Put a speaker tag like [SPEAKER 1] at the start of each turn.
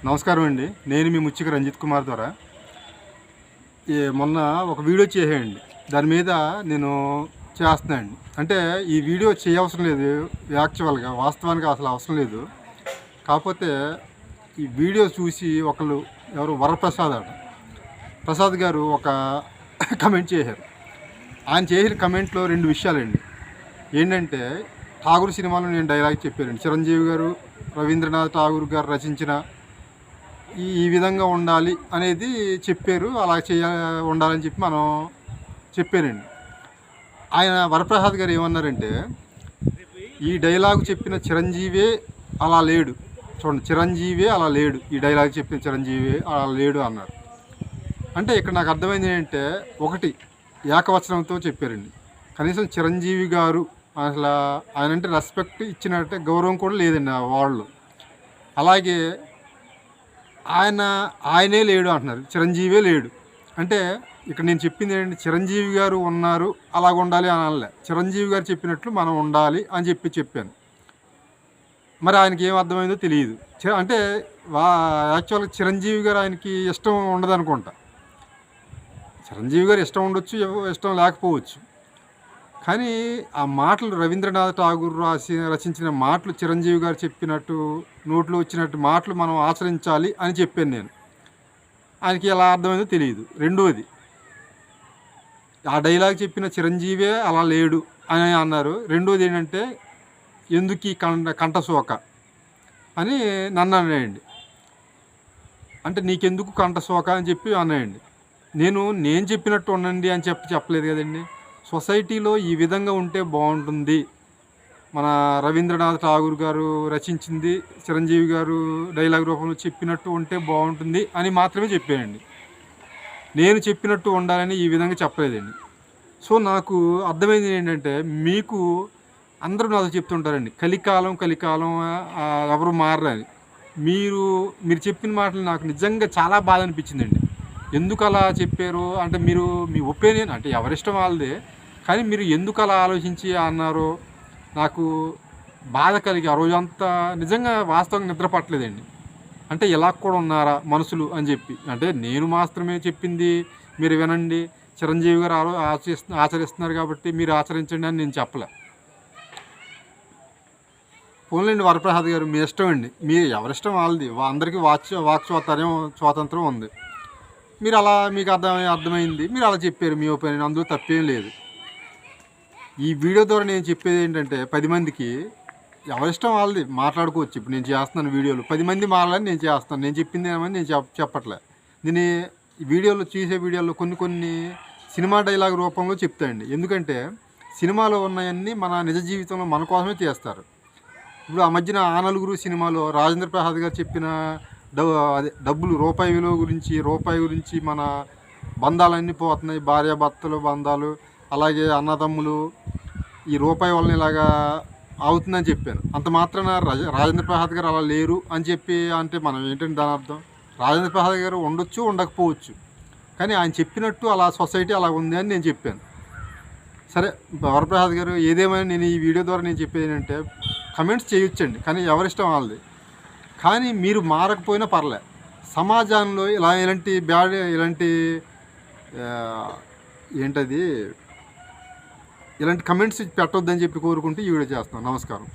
[SPEAKER 1] నమస్కారం అండి. నేను మీ ముచ్చిక రంజిత్ కుమార్ ద్వారా మొన్న ఒక వీడియో చేసేయండి. దాని మీద నేను చేస్తున్నానండి. అంటే ఈ వీడియో చేయవసరం లేదు, యాక్చువల్గా వాస్తవానికి అసలు అవసరం లేదు. కాకపోతే ఈ వీడియో చూసి ఒకళ్ళు ఎవరు వరప్రసాద్ అట ప్రసాద్ గారు ఒక కమెంట్ చేశారు. ఆయన చేసిన కమెంట్లో రెండు విషయాలండి. ఏంటంటే ఠాగూర్ సినిమాలో నేను డైలాగ్ చెప్పానండి. చిరంజీవి గారు, రవీంద్రనాథ్ ఠాగూర్ గారు రచించిన ఈ విధంగా ఉండాలి అనేది చెప్పారు. అలా ఉండాలని చెప్పి మనం చెప్పానండి. ఆయన వరప్రసాద్ గారు ఏమన్నారంటే, ఈ డైలాగు చెప్పిన చిరంజీవే అలా లేడు, చూడండి చిరంజీవే అలా లేడు, ఈ డైలాగ్ చెప్పిన చిరంజీవే అలా లేడు అన్నారు. అంటే ఇక్కడ నాకు అర్థమైంది ఏంటంటే, ఒకటి ఏకవచనంతో చెప్పారండి. కనీసం చిరంజీవి గారు అసలు ఆయన అంటే రెస్పెక్ట్ ఇచ్చినట్టే గౌరవం కూడా లేదండి ఆ వాళ్ళు. అలాగే ఆయనే లేడు అంటున్నారు, చిరంజీవే లేడు. అంటే ఇక్కడ నేను చెప్పింది ఏంటంటే, చిరంజీవి గారు ఉన్నారు అలాగ ఉండాలి అని అనలే, చిరంజీవి గారు చెప్పినట్లు మనం ఉండాలి అని చెప్పాను. మరి ఆయనకి ఏం అర్థమైందో తెలియదు. అంటే యాక్చువల్గా చిరంజీవి గారు ఆయనకి ఇష్టం ఉండదు అనుకుంటా. చిరంజీవి గారు ఇష్టం ఉండొచ్చు, ఇష్టం లేకపోవచ్చు. కానీ ఆ మాటలు రవీంద్రనాథ్ ఠాగూర్ రచించిన మాటలు చిరంజీవి గారు చెప్పినట్టు నోట్లో వచ్చినట్టు మాటలు మనం ఆచరించాలి అని చెప్పాను నేను. ఆయనకి ఎలా అర్థమైందో తెలియదు. రెండోది, ఆ డైలాగ్ చెప్పిన చిరంజీవే అలా లేడు అని అన్నారు. రెండోది ఏంటంటే, ఎందుకు ఈ కంఠశోక అని నన్ను అన్నాయండి. అంటే నీకెందుకు కంఠశోక అని చెప్పి అన్నాయండి. నేను చెప్పినట్టు ఉండండి అని చెప్పలేదు కదండి. సొసైటీలో ఈ విధంగా ఉంటే బాగుంటుంది, మన రవీంద్రనాథ్ ఠాగూర్ గారు రచించింది చిరంజీవి గారు డైలాగ్ రూపంలో చెప్పినట్టు ఉంటే బాగుంటుంది అని మాత్రమే చెప్పానండి. నేను చెప్పినట్టు ఉండాలని ఈ విధంగా చెప్పలేదండి. సో నాకు అర్థమైంది ఏంటంటే, మీకు అందరూ నాతో చెప్తుంటారండి, కలికాలం ఎవరు మారని. మీరు చెప్పిన మాటలు నాకు నిజంగా చాలా బాధ అనిపించిందండి. ఎందుకు అలా చెప్పారు అంటే, మీరు మీ ఒపీనియన్ అంటే ఎవరిష్టం వాళ్ళదే, కానీ మీరు ఎందుకు అలా ఆలోచించి అన్నారో నాకు బాధ కలిగి ఆ రోజంతా నిజంగా వాస్తవంగా నిద్ర పట్టలేదండి. అంటే ఇలా కూడా ఉన్నారా మనుషులు అని చెప్పి. అంటే నేను మాత్రమే చెప్పింది మీరు వినండి, చిరంజీవి గారు ఆచరిస్తున్నారు కాబట్టి మీరు ఆచరించండి అని నేను చెప్పలే. పోన్లేండి వరప్రసాద్ గారు, మీ ఇష్టం అండి, మీరు ఎవరిష్టం వాళ్ళది. అందరికీ వాక్ స్వాతంత్రం ఉంది. మీరు అలా మీకు అర్థమైంది, మీరు అలా చెప్పారు మీ ఒపీనియన్, అందులో తప్పేం లేదు. ఈ వీడియో ద్వారా నేను చెప్పేది ఏంటంటే, 10 మందికి ఎవరిష్టం వాళ్ళది మాట్లాడుకోవచ్చు. ఇప్పుడు నేను చేస్తున్నాను వీడియోలు, 10 మంది మారాలని నేను చేస్తాను. నేను చెప్పింది ఏమని నేను చెప్పట్లే. దీన్ని వీడియోలో వీడియోలో కొన్ని సినిమా డైలాగ్ రూపంలో చెప్తాయండి. ఎందుకంటే సినిమాలో ఉన్నవన్నీ మన నిజ జీవితంలో మన కోసమే చేస్తారు. ఇప్పుడు ఆ మధ్యన ఆ నలుగురు సినిమాలో రాజేంద్ర ప్రసాద్ గారు చెప్పిన డబ్బులు రూపాయి విలువ గురించి, రూపాయి గురించి మన బంధాలన్నీ పోతున్నాయి, భార్యాభర్తలు బంధాలు, అలాగే అన్నదమ్ములు, ఈ రూపాయి వలన ఇలాగా అవుతుందని చెప్పాను. అంత మాత్రాన రాజేంద్ర ప్రసాద్ గారు అలా లేరు అని చెప్పి అంటే మనం ఏంటంటే దాని అర్థం, రాజేంద్ర ప్రసాద్ గారు ఉండొచ్చు ఉండకపోవచ్చు, కానీ ఆయన చెప్పినట్టు అలా సొసైటీ అలా ఉంది అని నేను చెప్పాను. సరే వరప్రసాద్ గారు, ఏదేమైనా నేను ఈ వీడియో ద్వారా నేను చెప్పేది ఏంటంటే, కమెంట్స్ చేయొచ్చండి, కానీ ఎవరిష్టం వాళ్ళది. కానీ మీరు మారకపోయినా పర్లే, సమాజంలో ఇలాంటి ఏంటది ఇలాంటి కమెంట్స్ పెట్టొద్దని చెప్పి కోరుకుంటూ ఈ వీడియో చేస్తున్నాను. నమస్కారం.